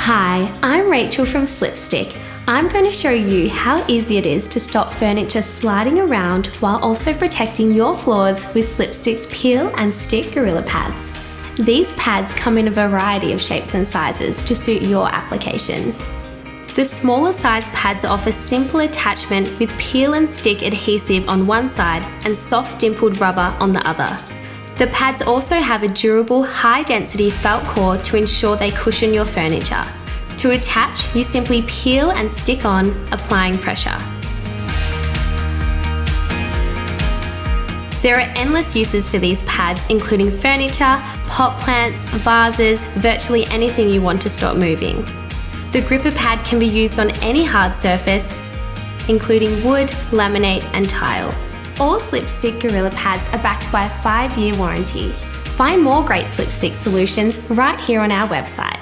Hi, I'm Rachel from Slipstick. I'm going to show you how easy it is to stop furniture sliding around while also protecting your floors with Slipstick's Peel and Stick Gorilla Pads. These pads come in a variety of shapes and sizes to suit your application. The smaller size pads offer simple attachment with peel and stick adhesive on one side and soft dimpled rubber on the other. The pads also have a durable, high-density felt core to ensure they cushion your furniture. To attach, you simply peel and stick on, applying pressure. There are endless uses for these pads, including furniture, pot plants, vases, virtually anything you want to stop moving. The gripper pad can be used on any hard surface, including wood, laminate, and tile. All Slipstick Gorilla Pads are backed by a 5-year warranty. Find more great Slipstick solutions right here on our website.